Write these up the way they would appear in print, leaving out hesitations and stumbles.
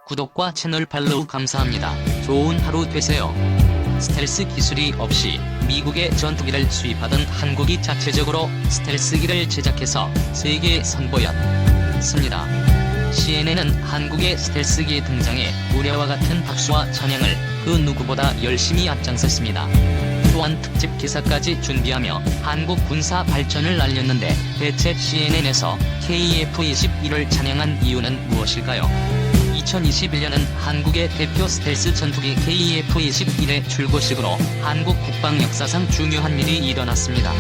구독과 채널 팔로우 감사합니다. 좋은 하루 되세요. 스텔스 기술이 없이 미국의 전투기를 수입하던 한국이 자체적으로 스텔스기를 제작해서 세계에 선보였습니다. CNN은 한국의 스텔스기의 등장에 우려와 같은 박수와 찬양을 그 누구보다 열심히 앞장섰습니다. 또한 특집 기사까지 준비하며 한국 군사 발전을 알렸는데 대체 CNN에서 KF-21을 찬양한 이유는 무엇일까요? 2021년은 한국의 대표 스텔스 전투기 KF-21의 출고식으로 한국 국방 역사상 중요한 일이 일어났습니다.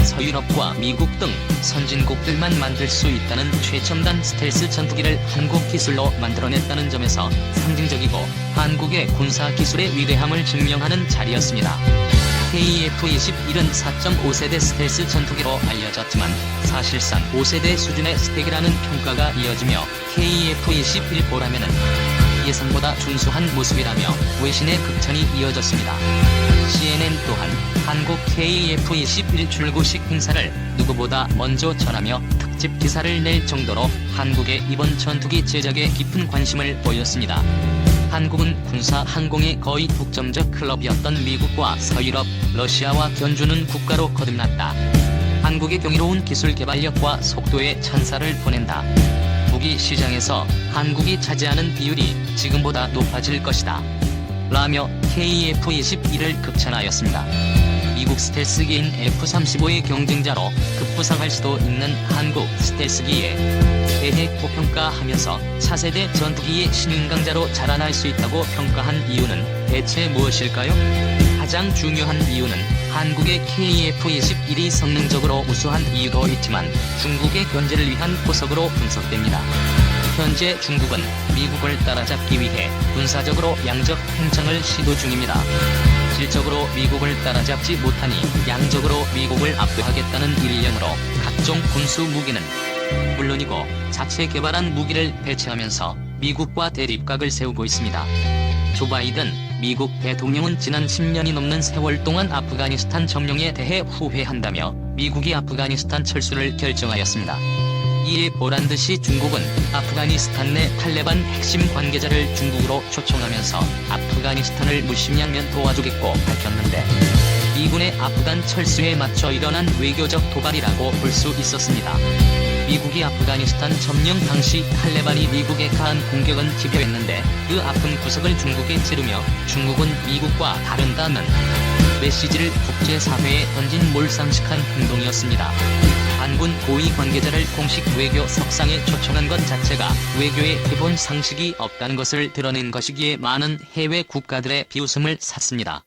서유럽과 미국 등 선진국들만 만들 수 있다는 최첨단 스텔스 전투기를 한국 기술로 만들어냈다는 점에서 상징적이고 한국의 군사 기술의 위대함을 증명하는 자리였습니다. KF-21은 4.5세대 스텔스 전투기로 알려졌지만 사실상 5세대 수준의 스펙이라는 평가가 이어지며 KF-21보라면은 예상보다 준수한 모습이라며 외신의 극찬이 이어졌습니다. CNN 또한 한국 KF-21 출고식 행사를 누구보다 먼저 전하며 특집 기사를 낼 정도로 한국의 이번 전투기 제작에 깊은 관심을 보였습니다. 한국은 군사 항공의 거의 독점적 클럽이었던 미국과 서유럽, 러시아와 견주는 국가로 거듭났다. 한국의 경이로운 기술 개발력과 속도에 찬사를 보낸다. 무기 시장에서 한국이 차지하는 비율이 지금보다 높아질 것이다. 라며 KF-21을 극찬하였습니다. 미국 스텔스기인 F-35의 경쟁자로 급부상할 수도 있는 한국 스텔스기에 대해 고평가하면서 차세대 전투기의 신흥강자로 자라날 수 있다고 평가한 이유는 대체 무엇일까요? 가장 중요한 이유는 한국의 KF-21이 성능적으로 우수한 이유도 있지만 중국의 견제를 위한 포석으로 분석됩니다. 현재 중국은 미국을 따라잡기 위해 군사적으로 양적 팽창을 시도 중입니다. 질적으로 미국을 따라잡지 못하니 양적으로 미국을 압도하겠다는 일념으로 각종 군수 무기는 물론이고 자체 개발한 무기를 배치하면서 미국과 대립각을 세우고 있습니다. 조 바이든 미국 대통령은 지난 10년이 넘는 세월 동안 아프가니스탄 점령에 대해 후회한다며 미국이 아프가니스탄 철수를 결정하였습니다. 이에 보란듯이 중국은 아프가니스탄 내 탈레반 핵심 관계자를 중국으로 초청하면서 아프가니스탄을 무심양면 도와주겠고 밝혔는데 미군의 아프간 철수에 맞춰 일어난 외교적 도발이라고 볼 수 있었습니다. 미국이 아프가니스탄 점령 당시 탈레반이 미국에 가한 공격은 집요했는데 그 아픈 구석을 중국에 찌르며 중국은 미국과 다른다는 메시지를 국제사회에 던진 몰상식한 행동이었습니다. 반군 고위 관계자를 공식 외교 석상에 초청한 것 자체가 외교의 기본 상식이 없다는 것을 드러낸 것이기에 많은 해외 국가들의 비웃음을 샀습니다.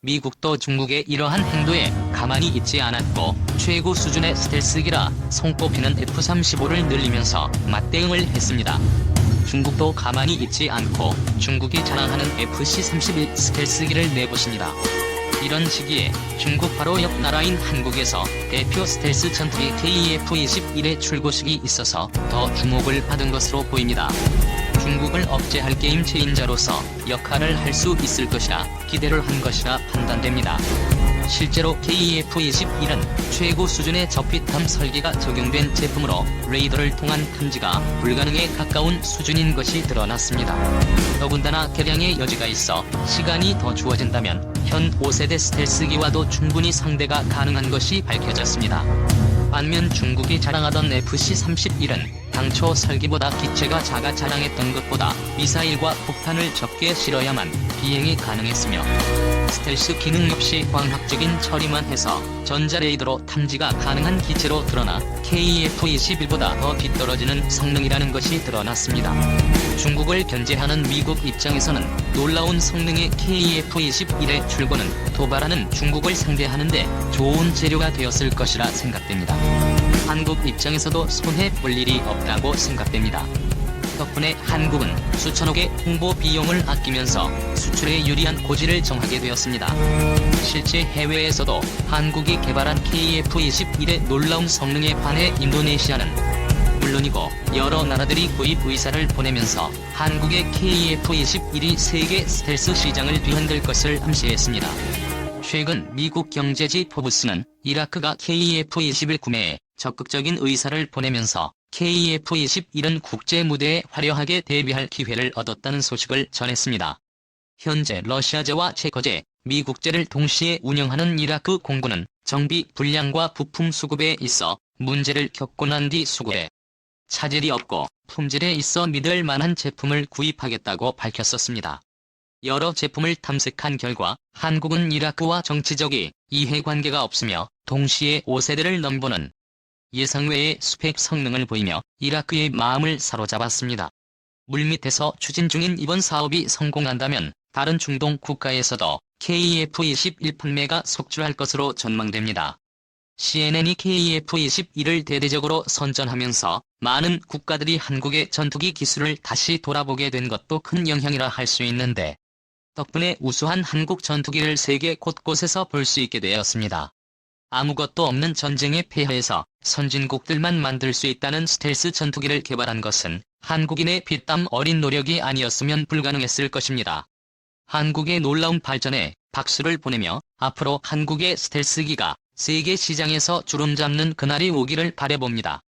미국도 중국의 이러한 행동에 가만히 있지 않았고 최고 수준의 스텔스기라 손꼽히는 F-35를 늘리면서 맞대응을 했습니다. 중국도 가만히 있지 않고 중국이 자랑하는 FC-31 스텔스기를 내보십니다. 이런 시기에 중국 바로 옆 나라인 한국에서 대표 스텔스 전투기 KF-21의 출고식이 있어서 더 주목을 받은 것으로 보입니다. 중국을 억제할 게임 체인저로서 역할을 할 수 있을 것이라 기대를 한 것이라 판단됩니다. 실제로 KF-21은 최고 수준의 접히탐 설계가 적용된 제품으로 레이더를 통한 탐지가 불가능에 가까운 수준인 것이 드러났습니다. 더군다나 개량의 여지가 있어 시간이 더 주어진다면 현 5세대 스텔스기와도 충분히 상대가 가능한 것이 밝혀졌습니다. 반면 중국이 자랑하던 FC-31은 당초 설계보다 기체가 작아 자랑했던 것보다 미사일과 폭탄을 적게 실어야만 비행이 가능했으며 스텔스 기능 역시 광학적인 처리만 해서 전자레이더로 탐지가 가능한 기체로 드러나 KF-21보다 더 뒤떨어지는 성능이라는 것이 드러났습니다. 중국을 견제하는 미국 입장에서는 놀라운 성능의 KF-21의 출고는 도발하는 중국을 상대하는데 좋은 재료가 되었을 것이라 생각됩니다. 한국 입장에서도 손해볼 일이 없다고 생각됩니다. 덕분에 한국은 수천억의 홍보 비용을 아끼면서 수출에 유리한 고지를 정하게 되었습니다. 실제 해외에서도 한국이 개발한 KF-21의 놀라운 성능에 반해 인도네시아는 물론이고 여러 나라들이 구입 의사를 보내면서 한국의 KF-21이 세계 스텔스 시장을 뒤흔들 것을 암시했습니다. 최근 미국 경제지 포브스는 이라크가 KF-21 구매에 적극적인 의사를 보내면서 KF-21은 국제 무대에 화려하게 데뷔할 기회를 얻었다는 소식을 전했습니다. 현재 러시아제와 체코제, 미국제를 동시에 운영하는 이라크 공군은 정비 불량과 부품 수급에 있어 문제를 겪고 난 뒤 수급에 차질이 없고 품질에 있어 믿을 만한 제품을 구입하겠다고 밝혔었습니다. 여러 제품을 탐색한 결과 한국은 이라크와 정치적인 이해관계가 없으며 동시에 5세대를 넘보는 예상외의 스펙 성능을 보이며 이라크의 마음을 사로잡았습니다. 물밑에서 추진 중인 이번 사업이 성공한다면 다른 중동 국가에서도 KF-21 판매가 속출할 것으로 전망됩니다. CNN이 KF-21을 대대적으로 선전하면서 많은 국가들이 한국의 전투기 기술을 다시 돌아보게 된 것도 큰 영향이라 할 수 있는데, 덕분에 우수한 한국 전투기를 세계 곳곳에서 볼 수 있게 되었습니다. 아무것도 없는 전쟁의 폐허에서 선진국들만 만들 수 있다는 스텔스 전투기를 개발한 것은 한국인의 피땀 어린 노력이 아니었으면 불가능했을 것입니다. 한국의 놀라운 발전에 박수를 보내며 앞으로 한국의 스텔스기가 세계 시장에서 주름 잡는 그날이 오기를 바라봅니다.